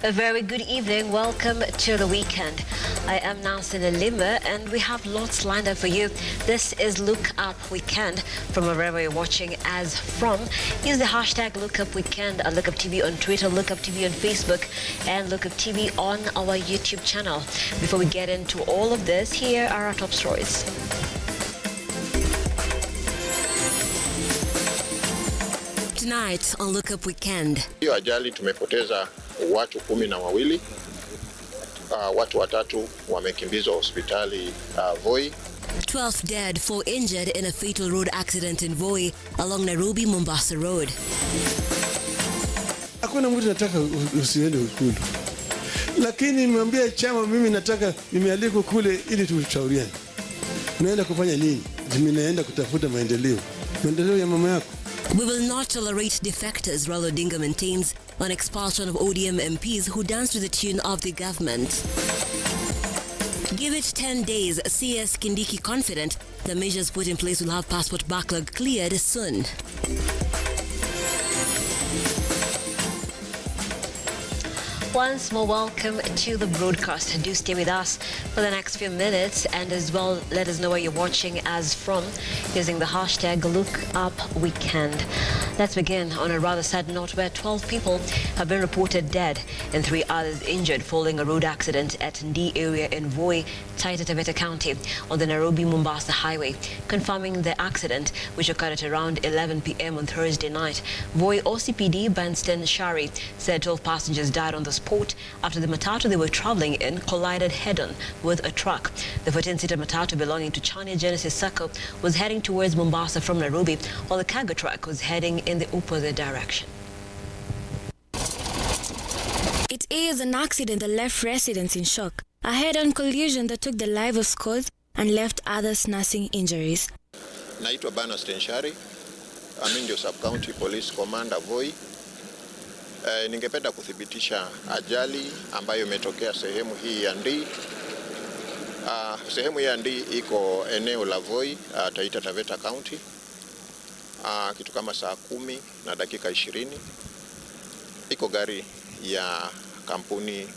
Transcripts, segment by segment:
A very good evening. Welcome to the weekend. I am Nancy Lima and we have lots lined up for you. This is Look Up Weekend from wherever you're watching as from. Use the hashtag Look Up Weekend at Lookuptv on Twitter, Lookuptv on Facebook, and Lookuptv on our YouTube channel. Before we get into all of this, here are our top stories. Tonight on Look Up Weekend. Hiyo ajali tumepoteza watu 12. Watu watatu wamekimbizwa hospitali Voi. 12 dead, 4 injured in a fatal road accident in Voi along Nairobi-Mombasa Road. Hakuna mtu nataka usiende Ukulu. Lakini nimwambia chama mimi nataka nimealikwa kule ili tushauriane. Unaenda kufanya nini? Mimi naenda kutafuta maendeleo. Maendeleo ya mama yako. We will not tolerate defectors, Raila Odinga maintains on expulsion of ODM MPs who danced to the tune of the government. Give it 10 days, CS Kindiki confident the measures put in place will have passport backlog cleared soon. Once more, welcome to the broadcast. Do stay with us for the next few minutes and as well let us know where you're watching as from using the hashtag LookUpWeekend. Let's begin on a rather sad note where 12 people have been reported dead and 3 others injured following a road accident at Ndi area in Voi, Taita Taveta County on the Nairobi-Mombasa highway. Confirming the accident, which occurred at around 11 p.m. on Thursday night, Voi OCPD Banston Shari said 12 passengers died on the spot after the matatu they were traveling in collided head-on with a truck. The 14-seater matatu belonging to Chania Genesis Sacco was heading towards Mombasa from Nairobi, while the cargo truck was heading in the opposite direction. It is an accident that left residents in shock. A head-on collision that took the lives of scores and left others nursing injuries. Naitwa Banston Shari. Mimi ndio Sub-County Police Commander Voi. Ningependa kuthibitisha ajali ambayo imetokea sehemu hii ya Ndi. Sehemu ya Ndi iko eneo la Voi, Taita Taveta County. Kitu kama saa 10 na dakika 20. Iko gari ya kampuni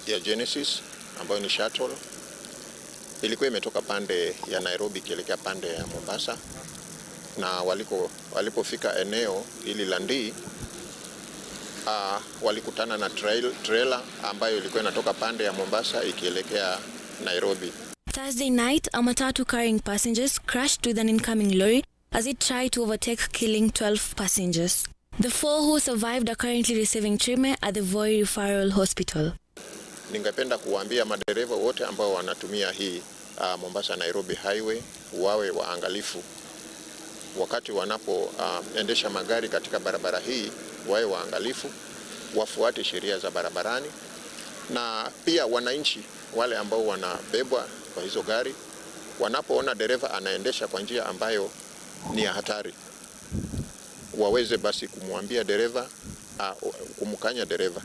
ya Genesis ambayo ni shuttle. Ilikuwa imetoka pande ya Nairobi kielekea pande ya Mombasa, na walipofika eneo hili la Ndi walikutana na trailer ambayo ilikuwa inatoka pande ya Mombasa ikielekea Nairobi. Thursday night, a matatu carrying passengers crashed with an incoming lorry as it tried to overtake, killing 12 passengers. The 4 who survived are currently receiving treatment at the Voi Referral Hospital. Ningependa kuwaambia madereva wote ambao wanatumia hii Mombasa Nairobi highway wawe waangalifu wakati wanapoendesha magari katika barabara hii. Wawe waangalifu, wafuate sheria za barabarani, na pia wananchi wale ambao wanabebwa kwa hizo gari wanapoona dereva anaendesha kwa njia ambayo ni ya hatari, waweze basi kumwambia dereva, kumkanya dereva.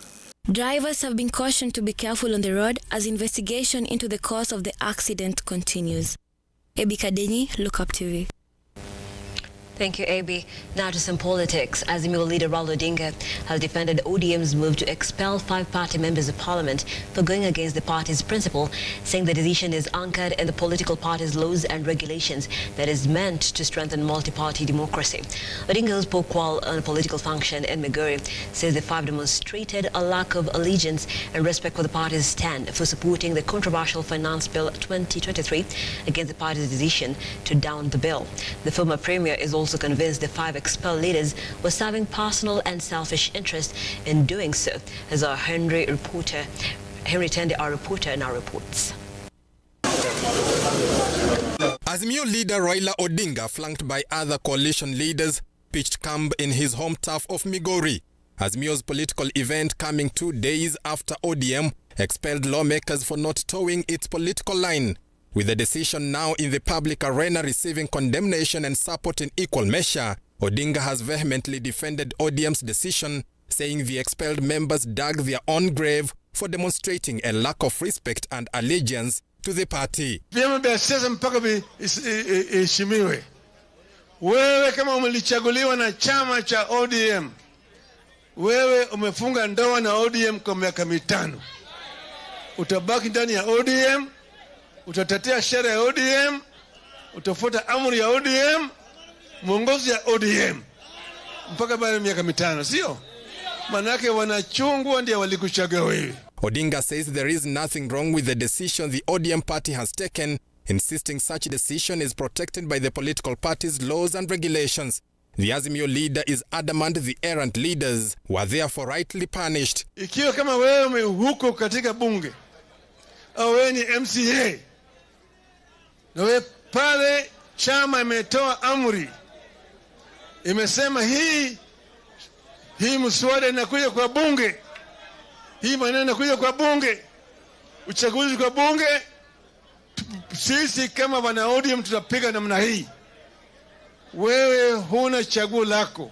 Drivers have been cautioned to be careful on the road as investigation into the cause of the accident continues. Ebi Kadenyi, Lookuptv. Thank you, AB. Now to some politics. Azimio leader Raila Odinga has defended ODM's move to expel 5 party members of parliament for going against the party's principle, saying the decision is anchored in the political party's laws and regulations that is meant to strengthen multi-party democracy. Odinga, who spoke while on a political function in Migori, says the 5 demonstrated a lack of allegiance and respect for the party's stand for supporting the controversial Finance Bill 2023 against the party's decision to down the bill. The former premier is also convinced the 5 expelled leaders were serving personal and selfish interest in doing so, as our Henry Tende, our reporter, now reports. Azimio leader Raila Odinga, flanked by other coalition leaders, pitched camp in his home turf of Migori. Azimio's political event coming 2 days after ODM expelled lawmakers for not towing its political line. With the decision now in the public arena receiving condemnation and support in equal measure, Odinga has vehemently defended ODM's decision, saying the expelled members dug their own grave for demonstrating a lack of respect and allegiance to the party. Vyama vya siasa mpaka iheshimiwe. Wewe kama umelichaguliwa na chama cha ODM, wewe umefunga ndoa na ODM kwa miaka 5. Utabaki ndani ya ODM, utatetea sheria ya ODM, utafuata amri ya ODM, mwongozo ya ODM mpaka baada ya miaka 5, sio? Manake wanachungwa ndio walikuchagua wewe. Odinga says there is nothing wrong with the decision the ODM party has taken, insisting such decision is protected by the political party's laws and regulations. The Azimio leader is adamant the errant leaders were therefore rightly punished. Ikiwa kama wewe huko katika bunge au wewe ni MCA na wewe pale chama imetoa amri, imesema hii mswada inakuja kwa bunge, hii maneno inakuja kwa bunge, uchaguzi kwa bunge, sisi kama wana ODM tutapiga namna hii. Wewe huna chaguo lako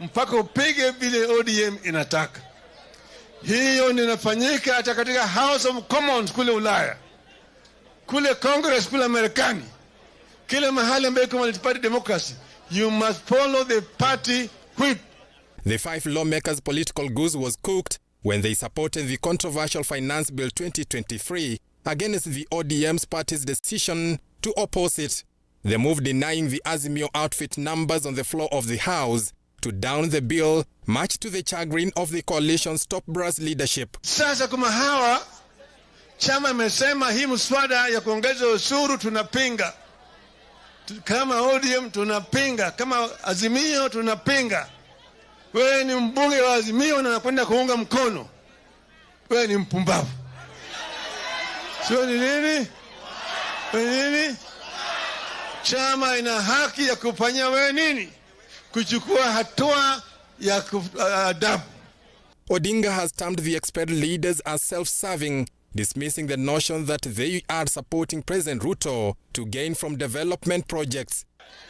mpaka upige vile ODM inataka. Hiyo inafanyika hata katika House of Commons kule Ulaya, kule Congress kule Marekani, kila mahali ambapo kuna multi-party democracy. You must follow the party whip. The 5 lawmakers' political goose was cooked when they supported the controversial Finance Bill 2023 against the ODM's party's decision to oppose it. The move denying the Azimio outfit numbers on the floor of the House to down the bill, much to the chagrin of the coalition's top brass leadership. Sasa kama hawa chama imesema hii mswada ya kuongeza ushuru tunapinga, kama ODM tunapinga, kama Azimio tunapinga. Wewe ni mbunge wa Azimio na unakwenda kuunga mkono, wewe ni mpumbavu. Sio ni nini? Nini? Chama ina haki ya kufanya wewe nini? Kuchukua hatua ya adabu. Odinga has termed the expelled leaders as self-serving, dismissing the notion that they are supporting President RUTO to gain from development projects.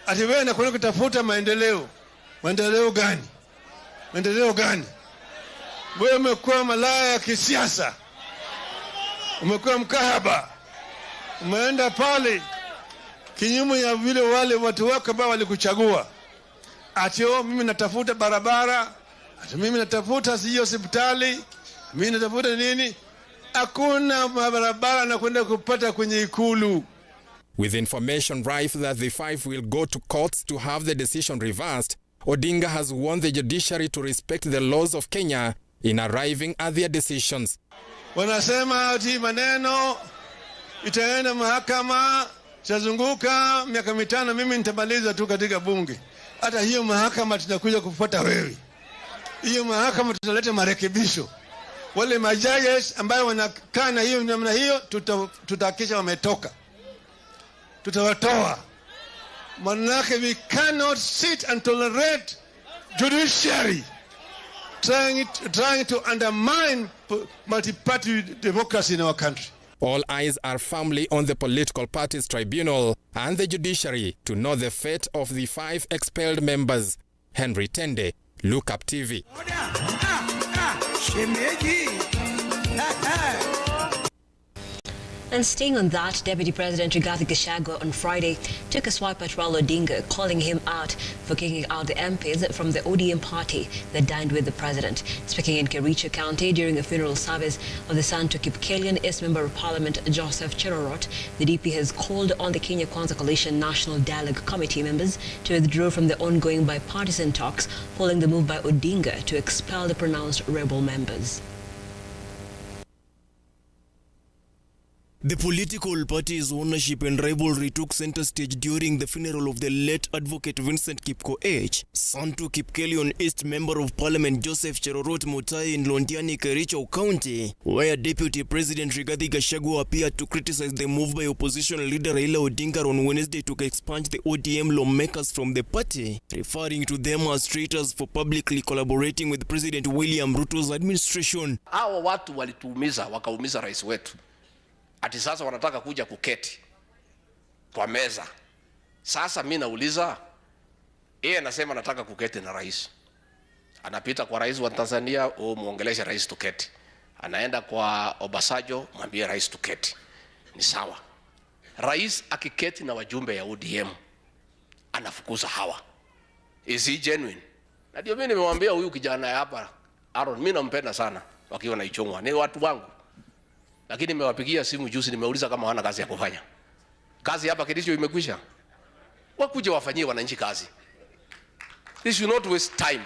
Ati wewe unakwenda kutafuta maendeleo. Maendeleo gani? Maendeleo gani? Wewe umekuwa malaya ya kisiasa. Umekuwa mkahaba. Umeenda pale kinyume ya vile wale watu wako ambao walikuchagua. Ati mimi natafuta barabara, ati mimi natafuta sio hospitali, mimi natafuta nini? Hakuna barabara na kwenda kupata kwenye ikulu. With information rife that the 5 will go to courts to have the decision reversed, Odinga has warned the judiciary to respect the laws of Kenya in arriving at their decisions. Wanasema ati maneno itaenda mahakama, tazunguka miaka 5, mimi nitamaliza tu katika bunge. Hata hiyo mahakama tutakuja kufuata wewe. Hiyo mahakama tutaleta marekebisho. Wale majaji ambao wanakaa na hiyo namna hiyo tutahakisha wametoka. Tutawatoa. Manake we cannot sit and tolerate judiciary trying to undermine multi-party democracy in our country. All eyes are firmly on the political parties tribunal and the judiciary to know the fate of the 5 expelled members. Henry Tende, Lookuptv. And staying on that, Deputy President Gachagua on Friday took a swipe at Raila Odinga, calling him out for kicking out the MPs from the ODM party that dined with the president. Speaking in Kericho County during a funeral service of the son to Kipkelian East Member of Parliament Joseph Cherorot, the DP has called on the Kenya Kwanza Coalition National Dialogue Committee members to withdraw from the ongoing bipartisan talks following the move by Odinga to expel the pronounced rebel members. The political party's ownership and rivalry took center stage during the funeral of the late Advocate Vincent Kipkoech, son to Kipkelion East Member of Parliament Joseph Cherorot Mutai in Londiani, Kericho County, where Deputy President Rigathi Gachagua appeared to criticize the move by opposition leader Raila Odinga on Wednesday to expunge the ODM lawmakers from the party, referring to them as traitors for publicly collaborating with President William Ruto's administration. Hao watu walituumiza, wakaumiza rais wetu. Ati sasa wanataka kuja kuketi kwa meza. Sasa mimi nauliza, yeye anasema nataka kuketi na rais. Anapita kwa rais wa Tanzania, muongeleshe rais tuketi. Anaenda kwa Obasanjo, mwambie rais tuketi. Ni sawa. Rais akiketi na wajumbe ya ODM, anafukuza hawa. Is he genuine? Na ndio mimi nimemwambia huyu kijana hapa Aaron, mimi nampenda sana wakiwa na Ichung'wa. Ni watu wangu. Lakini nimewapigia simu juzi, nimeuliza kama wana kazi ya kufanya. Kazi hapa Kericho imekwisha. Wakuje wafanyie wananchi kazi. This should not waste time.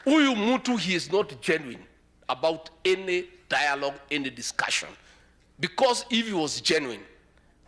Huyu mtu, he is not genuine about any dialogue, any discussion. Because if he was genuine,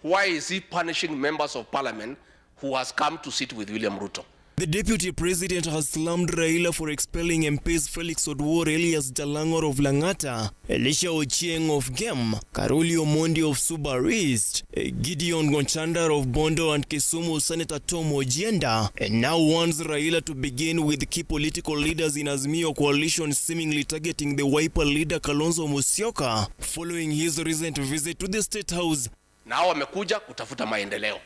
why is he punishing members of parliament who has come to sit with William Ruto? The deputy president has slammed Raila for expelling MPs Felix Oduor, Elias Jalang'or of Lang'ata, Elisha Ochieng of Gem, Karoli Omondi of Suba East, Gideon Gonchanda of Bondo and Kisumu Senator Tom Ojienda, and now wants Raila to begin with key political leaders in Azimio coalition seemingly targeting the Wiper leader Kalonzo Musyoka following his recent visit to the State House. Nao wamekuja kutafuta maendeleo.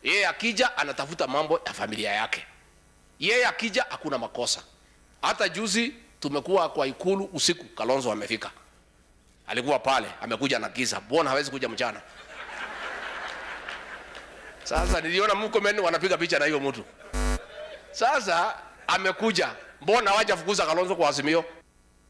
Yeye akija anatafuta mambo ya familia yake. Yeye akija hakuna makosa. Hata juzi tumekuwa kwa ikulu usiku, Kalonzo amefika. Alikuwa pale, amekuja na giza. Mbona hawezi kuja mchana? Sasa niliona mkomeni wanapiga picha na hiyo mtu. Sasa amekuja. Mbona hawajafukuza Kalonzo kwa Azimio?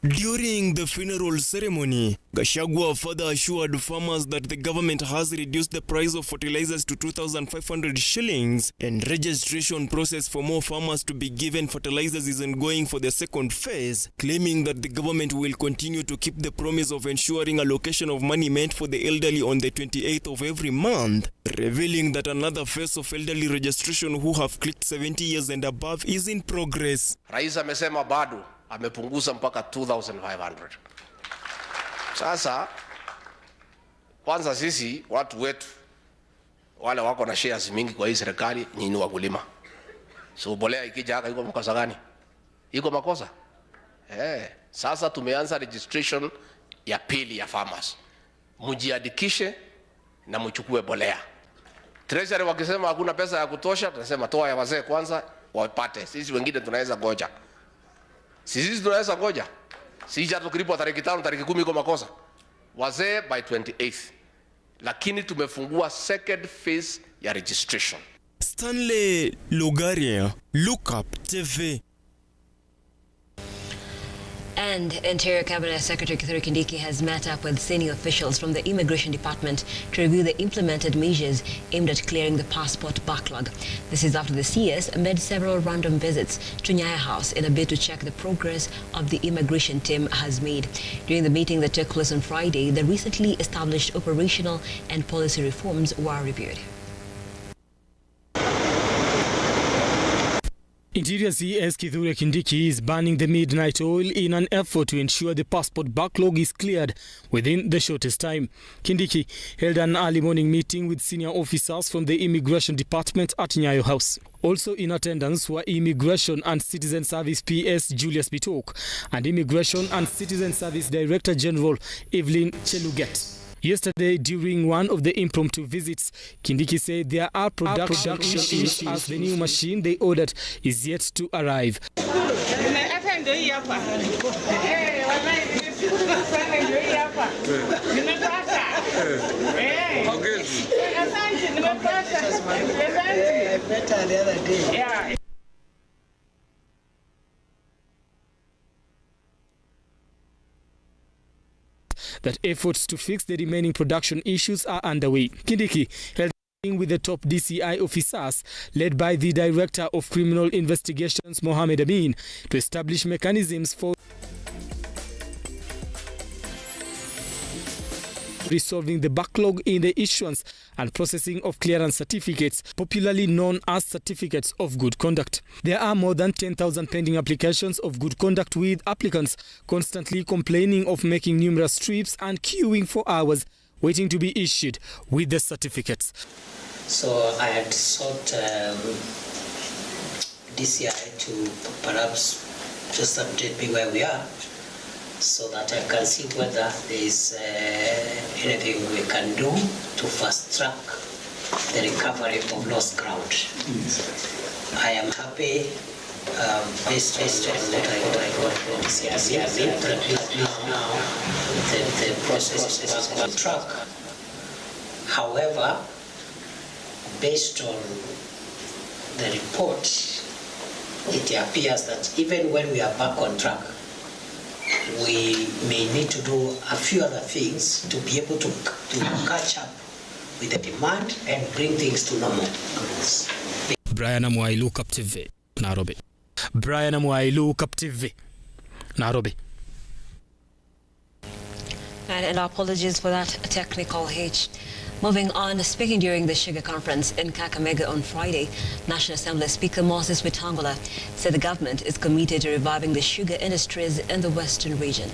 During the funeral ceremony, Gachagua further assured farmers that the government has reduced the price of fertilizers to 2,500 shillings and registration process for more farmers to be given fertilizers is ongoing for the second phase, claiming that the government will continue to keep the promise of ensuring allocation of money meant for the elderly on the 28th of every month, revealing that another phase of elderly registration who have clicked 70 years and above is in progress. Rais amesema bado amepunguza mpaka 2,500. Sasa kwanza sisi watu wetu wale wako na shares mingi kwa hii serikali, nyinyi wakulima. So bolea ikija haka iko makosa gani? Iko makosa? Sasa tumeanza registration ya pili ya farmers. Mujiandikishe na mchukue bolea. Treasury wakisema hakuna pesa ya kutosha, tunasema toa ya wazee kwanza wapate. Sisi wengine tunaweza ngoja. Sisi tunaweza ngoja. Sisi hata tukilipo tarehe 5, tarehe 10 iko makosa. Wazee by 28th. Lakini tumefungua second phase ya registration. Stanley Logaria, Lookuptv. And Interior Cabinet Secretary Kithure Kindiki has met up with senior officials from the Immigration Department to review the implemented measures aimed at clearing the passport backlog. This is after the CS made several random visits to Nyaya House in a bid to check the progress of the immigration team has made. During the meeting that took place on Friday, the recently established operational and policy reforms were reviewed. Interior CS Kithure Kindiki is burning the midnight oil in an effort to ensure the passport backlog is cleared within the shortest time. Kindiki held an early morning meeting with senior officers from the Immigration Department at Nyayo House. Also in attendance were Immigration and Citizen Service PS Julius Bitok and Immigration and Citizen Service Director General Evelyn Cheluget. Yesterday, during one of the impromptu visits, Kindiki said there are production issues as the new machine they ordered is yet to arrive. That efforts to fix the remaining production issues are underway. Kindiki held a meeting with the top DCI officers led by the Director of Criminal Investigations, Mohamed Amin, to establish mechanisms for resolving the backlog in the issuance and processing of clearance certificates, popularly known as certificates of good conduct. There are more than 10,000 pending applications of good conduct, with applicants constantly complaining of making numerous trips and queuing for hours waiting to be issued with the certificates. So I had sought DCI to perhaps just update me where we are, so that I can see whether there is anything we can do to fast track the recovery of lost ground. I am happy, based on what I got from the CRC, that now the process is on track. However, based on the report, it appears that even when we are back on track, we may need to do a few other things to be able to catch up with the demand and bring things to normal. Brian Amwai, Lookuptv, Nairobi. Brian Amwai, Lookuptv, Nairobi. And our apologies for that technical hitch. Moving on, speaking during the Sugar Conference in Kakamega on Friday, National Assembly Speaker Moses Wetangula said the government is committed to reviving the sugar industries in the western region.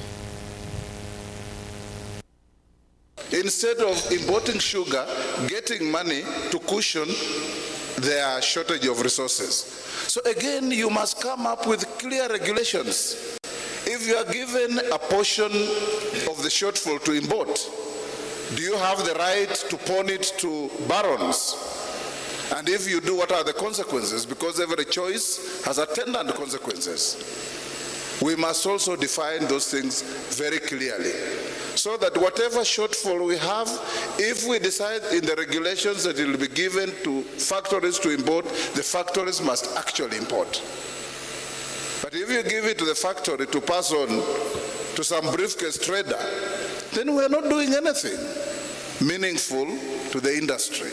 Instead of importing sugar, getting money to cushion their shortage of resources. So again, you must come up with clear regulations. If you are given a portion of the shortfall to import, do you have the right to pawn it to barons? And if you do, what are the consequences? Because every choice has attendant consequences. We must also define those things very clearly, so that whatever shortfall we have, if we decide in the regulations that it will be given to factories to import, the factories must actually import. But if you give it to the factory to pass on to some briefcase trader, then we are not doing anything meaningful to the industry.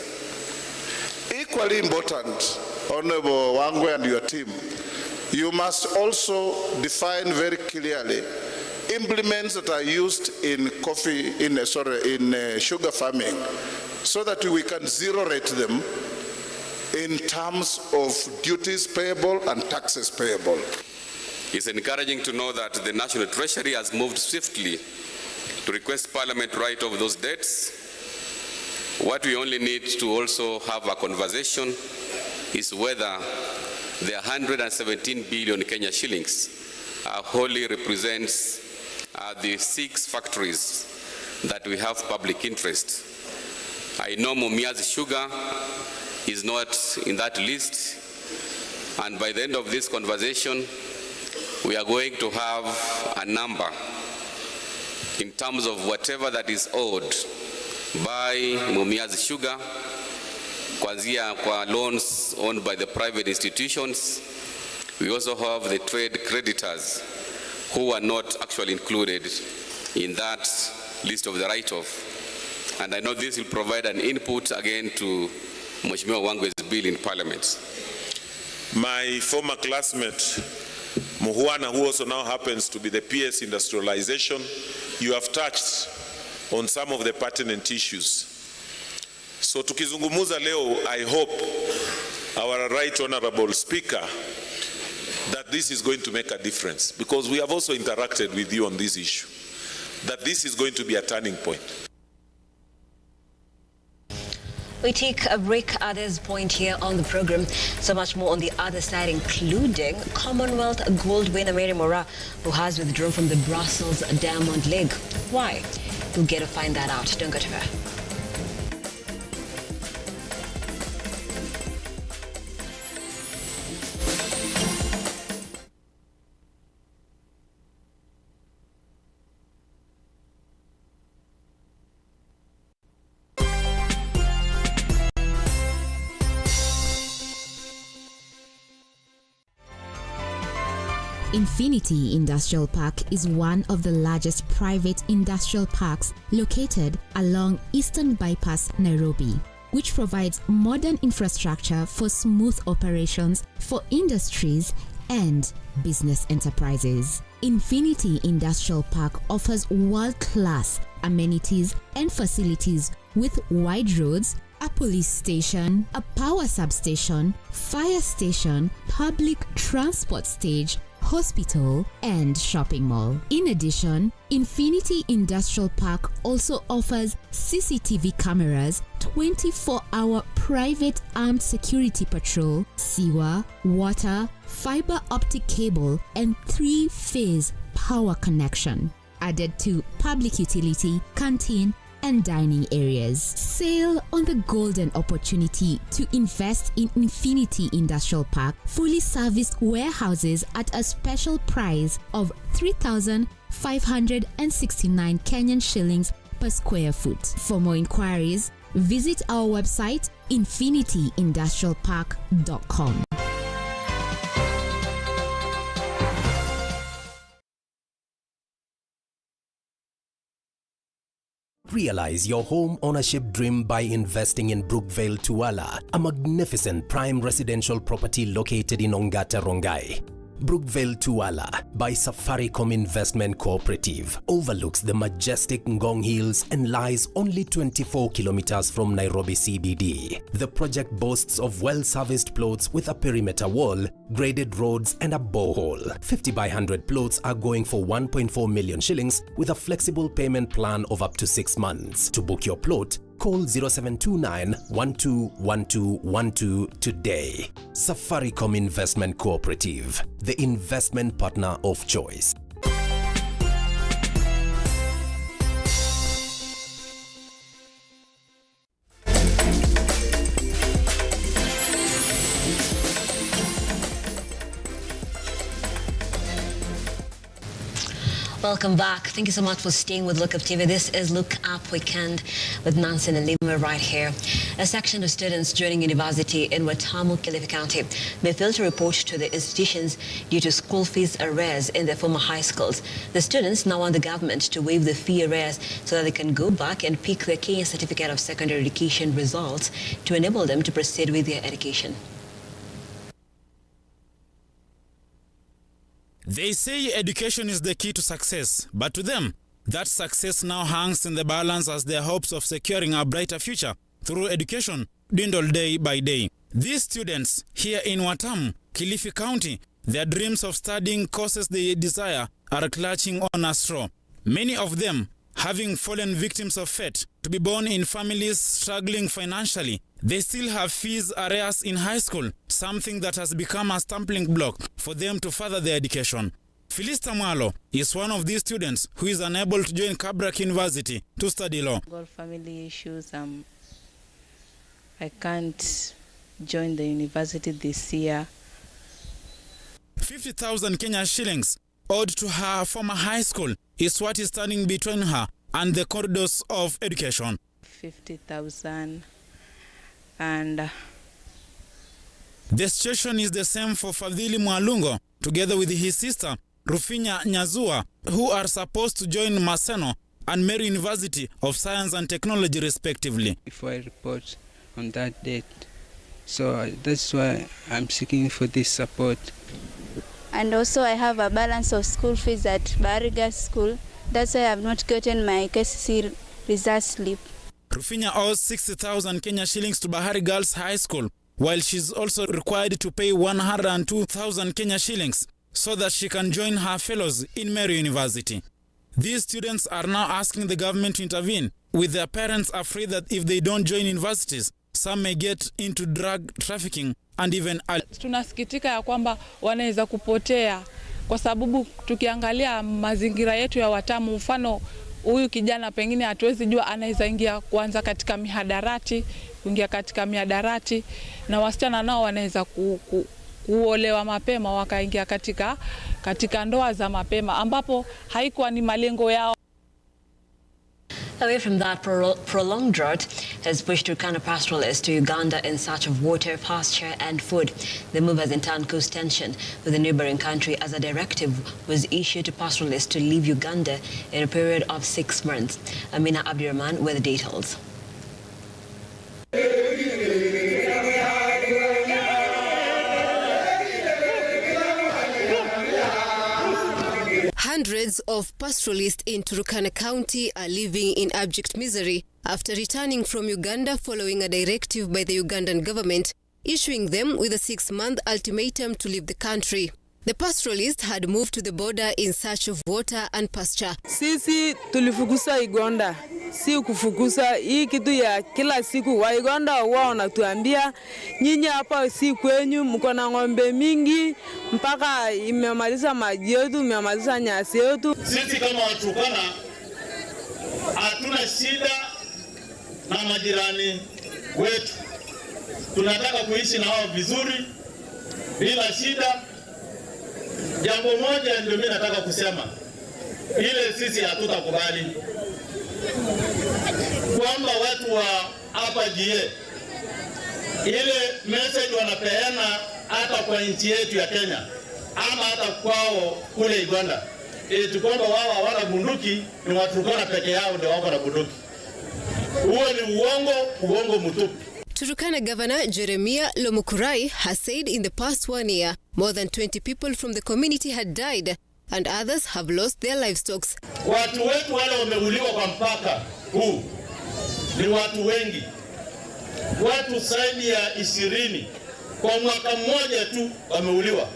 Equally important, Honorable Wangwe and your team, you must also define very clearly implements that are used in sugar farming, so that we can zero rate them in terms of duties payable and taxes payable. It's encouraging to know that the National Treasury has moved swiftly to request Parliament write off those debts. What we only need to also have a conversation is whether the 117 billion Kenya shillings wholly represents the 6 factories that we have public interest. I know Mumias Sugar is not in that list, and by the end of this conversation, we are going to have a number in terms of whatever that is owed by Mumias Sugar, Kwanza kwa loans owned by the private institutions. We also have the trade creditors who are not actually included in that list of the write-off. And I know this will provide an input again to Mheshimiwa Wangwe's bill in Parliament. My former classmate, Muhuana, who also now happens to be the PS industrialization, you have touched on some of the pertinent issues. So tukizungumuza leo, I hope our right honorable speaker that this is going to make a difference, because we have also interacted with you on this issue, that this is going to be a turning point. We take a break at this point here on the program. So much more on the other side, including Commonwealth gold winner Mary Mora, who has withdrawn from the Brussels Diamond League. Why? We'll get to find that out. Don't go to her. Infinity Industrial Park is one of the largest private industrial parks located along Eastern Bypass, Nairobi, which provides modern infrastructure for smooth operations for industries and business enterprises. Infinity Industrial Park offers world-class amenities and facilities with wide roads, a police station, a power substation, fire station, public transport stage, hospital, and shopping mall. In addition, Infinity Industrial Park also offers CCTV cameras, 24-hour private armed security patrol, sewer, water, fiber optic cable, and 3-phase power connection, added to public utility, canteen, and dining areas. Sail on the golden opportunity to invest in Infinity Industrial Park, fully serviced warehouses at a special price of 3,569 Kenyan shillings per square foot. For more inquiries, visit our website infinityindustrialpark.com. Realize your home ownership dream by investing in Brookvale Tuala, a magnificent prime residential property located in Ongata Rongai. Brookvale Tuala by Safaricom Investment Cooperative overlooks the majestic Ngong Hills and lies only 24 kilometers from Nairobi CBD. The project boasts of well-serviced plots with a perimeter wall, graded roads and a borehole. 50 by 100 plots are going for 1.4 million shillings with a flexible payment plan of up to 6 months. To book your plot, call 0729 121212 today. Safaricom Investment Cooperative, the investment partner of choice. Welcome back. Thank you so much for staying with Lookuptv. This is Look Up Weekend with Nancy and Lima right here. A section of students joining university in Watamu, Kilifi County may fail to report to the institutions due to school fees arrears in their former high schools. The students now want the government to waive the fee arrears so that they can go back and pick their Kenya Certificate of Secondary Education results to enable them to proceed with their education. They say education is the key to success, but to them, that success now hangs in the balance as their hopes of securing a brighter future through education dwindle day by day. These students here in Watamu, Kilifi County, their dreams of studying courses they desire are clutching on a straw. Many of them having fallen victims of fate to be born in families struggling financially. They still have fees arrears in high school, something that has become a stumbling block for them to further their education. Philista Mwalo is one of these students who is unable to join Kabrak University to study law. Got family issues. I can't join the university this year. 50,000 Kenya shillings owed to her former high school is what is standing between her and the corridors of education. 50,000 and the situation is the same for Fadhili Mwalungo together with his sister Rufinya Nyazua, who are supposed to join Maseno and Mary University of Science and Technology respectively. Before I report on that date, so that's why I'm seeking for this support. And also I have a balance of school fees at Bariga School. That's why I have not gotten my KCC result slip. Rufinya owes 60,000 Kenya shillings to Bahari Girls High School, while she's also required to pay 102,000 Kenya shillings so that she can join her fellows in Mary University. These students are now asking the government to intervene, with their parents afraid that if they don't join universities, some may get into drug trafficking and even... Tunasikitika ya kwamba wanaweza kupotea kwa sababu tukiangalia mazingira yetu ya Watamu, mfano huyu kijana pengine hatuwezi jua anaweza ingia kwanza katika mihadarati, kuingia katika mihadarati, na wasichana nao wanaweza kuolewa mapema wakaingia katika ndoa za mapema ambapo haikuwa ni malengo yao. Away from that, prolonged drought has pushed Turkana pastoralists to Uganda in search of water, pasture and food. The move has in turn caused tension with the neighboring country as a directive was issued to pastoralists to leave Uganda in a period of 6 months. Amina Abdirahman with the details. Hundreds of pastoralists in Turkana County are living in abject misery after returning from Uganda following a directive by the Ugandan government issuing them with a 6-month ultimatum to leave the country. The pastoralists had moved to the border in search of water and pasture. Sisi tulifukuza Uganda, si kufukuza hii kitu ya kila siku. Wa Uganda wao wanatuambia nyinyi hapa si kwenyu, mko na ng'ombe mingi mpaka imemaliza maji yetu, imemaliza nyasi yetu. Sisi kama Waturkana hatuna shida na majirani wetu. Tunataka kuishi na wao vizuri bila shida. Jambo moja ndio mimi nataka kusema, ile sisi hatutakubali kwamba watu wa hapa GA ile message wanapeana hata kwa nchi yetu ya Kenya ama hata kwao kule Uganda, eti kwamba wao hawana bunduki, ni Waturkana peke yao ndio wako na bunduki. Huo ni uongo mtupu. Turkana Governor Jeremiah Lomukurai has said in the past 1 year, more than 20 people from the community had died and others have lost their livestock. Watu wetu wale wameuliwa kwa mpaka huu ni watu wengi. Watu zaidi ya 20 kwa mwaka mmoja tu wameuliwa.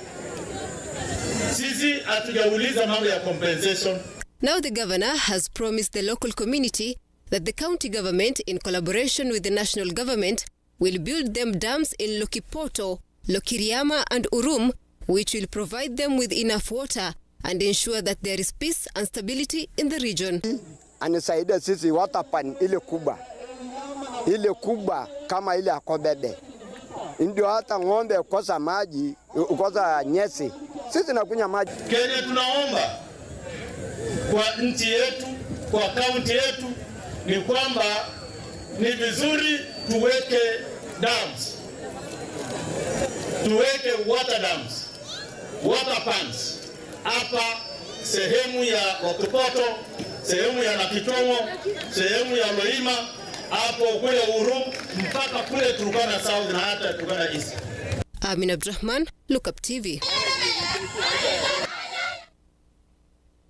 Sisi hatujauliza mambo ya compensation. Now the governor has promised the local community that the county government, in collaboration with the national government, will build them dams in Lookuptv, Lokiriama and Urum, which will provide them with enough water and ensure that there is peace and stability in the region. Anisaida sisi watapan ile kubwa kama ile akobebe. Ndio hata ng'ombe kosa maji, kosa nyesi. Sisi tunakunywa maji. Kenya tunaomba kwa nchi yetu, kwa kaunti yetu ni kwamba ni vizuri tuweke dams. Tuweke water dams, water pans. Hapa sehemu ya Lookuptv, sehemu ya Nakitomo, sehemu ya Loima, hapo kule Urum mpaka kule Turkana South na hata Turkana East. Amin Abdurrahman, Lookuptv.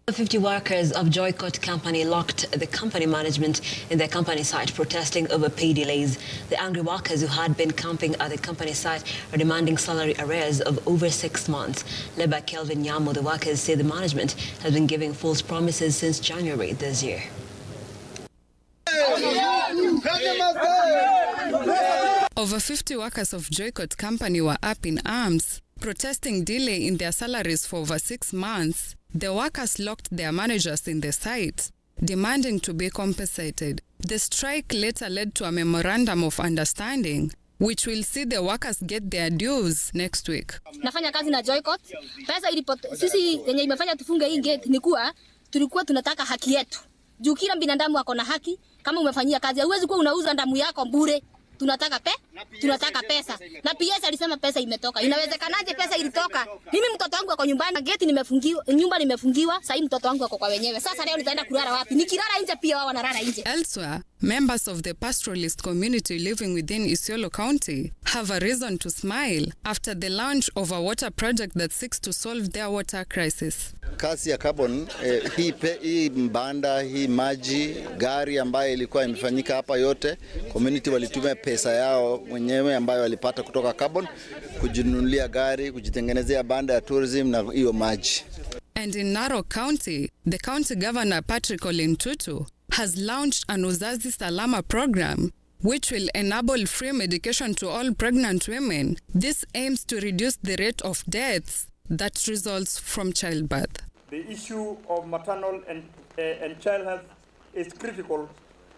50 workers of Boycott Company locked the company management in their company site, protesting over pay delays. The angry workers who had been camping at the company site are demanding salary arrears of over 6 months. Led by Kelvin Nyamo, the workers say the management has been giving false promises since January this year. Over 50 workers of Boycott Company were up in arms, protesting delay in their salaries for over 6 months. The workers locked their managers in the site, demanding to be compensated. The strike later led to a memorandum of understanding, which will see the workers get their dues next week. Nafanya kazi na Boycott. Pesa sisi yenye imefanya tufunge hii gate ni kuwa tulikuwa tunataka haki yetu. Juu kila binadamu ako na haki, kama umefanyia kazi huwezi kuwa unauza damu yako bure. Tunataka pesa. Na PS alisema pesa imetoka. Inawezekanaje pesa ilitoka? Mimi mtoto wangu ako nyumbani, gate nimefungiwa, nyumba nimefungiwa, sasa mtoto wangu ako kwa wenyewe. Sasa leo nitaenda kulala wapi? Nikilala nje pia wao wanalala nje. Elsewhere, members of the pastoralist community living within Isiolo County have a reason to smile after the launch of a water project that seeks to solve their water crisis. Kasi ya carbon, hii mbanda, hii maji, gari ambayo ilikuwa imefanyika hapa yote, community walitumia pesa yao mwenyewe ambayo walipata kutoka carbon kujinunulia gari, kujitengenezea banda ya tourism na hiyo maji. And in Narok County, the county governor Patrick Ole Ntutu has launched an Uzazi Salama program which will enable free medication to all pregnant women. This aims to reduce the rate of deaths that results from childbirth. The issue of maternal and child health is critical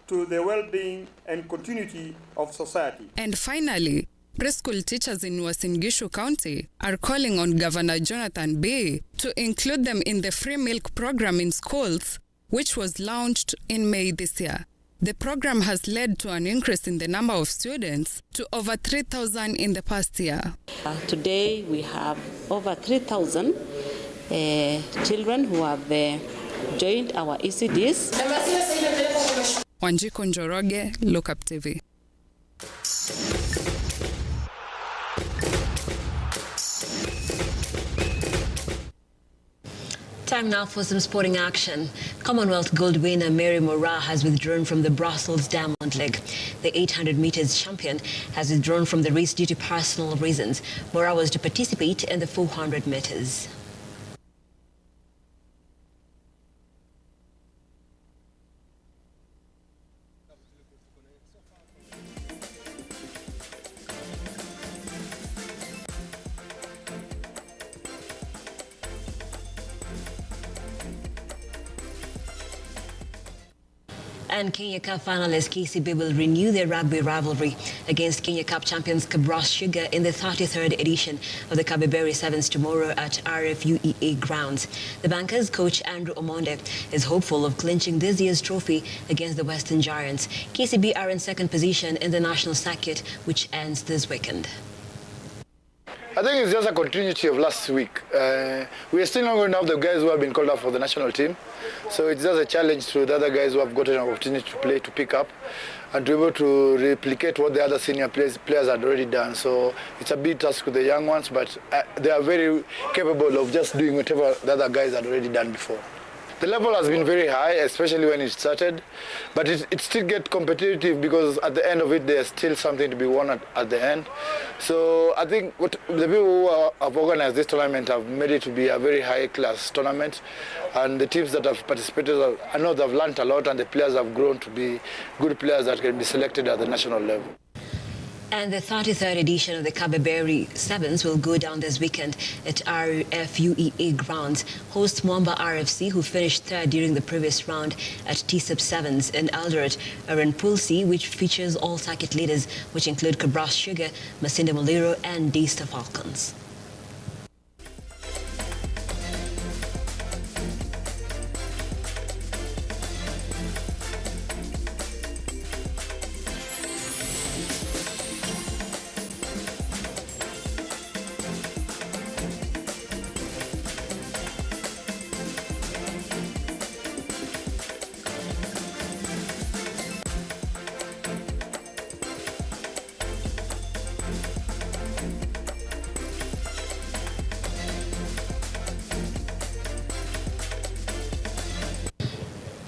to the well-being and continuity of society. And finally, preschool teachers in Uasin Gishu County are calling on Governor Jonathan Bii to include them in the free milk program in schools, which was launched in May this year. The program has led to an increase in the number of students to over 3,000 in the past year. Today we have over 3,000 children who have joined our ECDs. Wanjiko Njoroge, Lookuptv. Time now for some sporting action. Commonwealth gold winner Mary Moraa has withdrawn from the Brussels Diamond League. The 800 meters champion has withdrawn from the race due to personal reasons. Moraa was to participate in the 400 meters. And Kenya Cup finalists KCB will renew their rugby rivalry against Kenya Cup champions Kabras Sugar in the 33rd edition of the Kabeberry Sevens tomorrow at RFUEA grounds. The Bankers coach Andrew Omonde is hopeful of clinching this year's trophy against the Western Giants. KCB are in second position in the national circuit, which ends this weekend. I think it's just a continuity of last week. We are still not going to have the guys who have been called up for the national team. So it's just a challenge to the other guys who have gotten an opportunity to play, to pick up. and to be able to replicate what the other senior players had already done. So it's a big task with the young ones, but they are very capable of just doing whatever the other guys had already done before. The level has been very high, especially when it started, but it still gets competitive because at the end of it, there's still something to be won at the end. So I think what the people who have organized this tournament have made it to be a very high-class tournament, and the teams that have participated, I know they've learned a lot, and the players have grown to be good players that can be selected at the national level. And the 33rd edition of the Kabeberi Sevens will go down this weekend at RFUEA grounds. Host Mwamba RFC, who finished third during the previous round at TSIP Sevens in Eldoret, are in Pool C, which features all circuit leaders, which include Kabras Sugar, Masinde Muliro, and Daystar Falcons.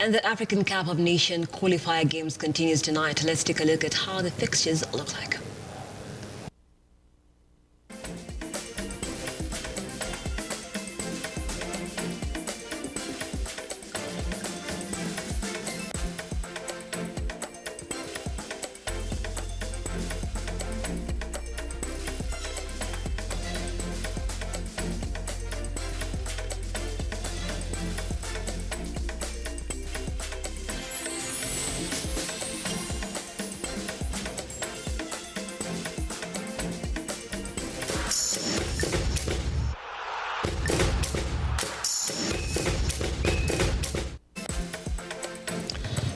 And the African Cup of Nations qualifier games continues tonight. Let's take a look at how the fixtures look like.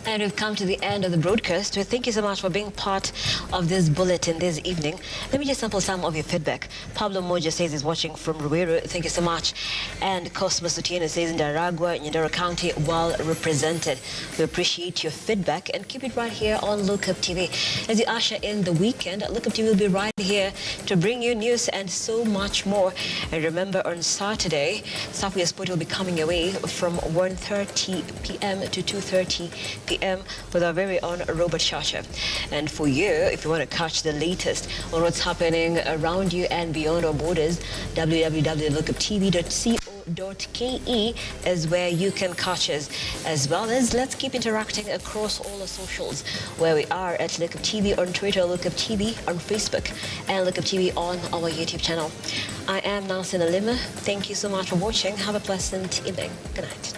And we've come to the end of the broadcast. So thank you so much for being part of this bulletin this evening. Let me just sample some of your feedback. Pablo Moja says he's watching from Ruiru. Thank you so much. And Cosmos Otieno says in Daragua, Nyandoro County, well represented. We appreciate your feedback and keep it right here on Lookuptv. As you usher in the weekend, Lookuptv will be right here to bring you news and so much more. And remember, on Saturday, Southwest Sport will be coming away from 1:30 p.m. to 2:30 p.m. with our very own Robert Chacha. And for you, if you want to catch the latest on what's happening around you and beyond our borders, www.lookuptv.co.ke is where you can catch us, as well as let's keep interacting across all the socials, where we are at Lookuptv on Twitter, Lookuptv on Facebook, and Lookuptv on our YouTube channel. I am Nelson Alima. Thank you so much for watching. Have a pleasant evening. Good night.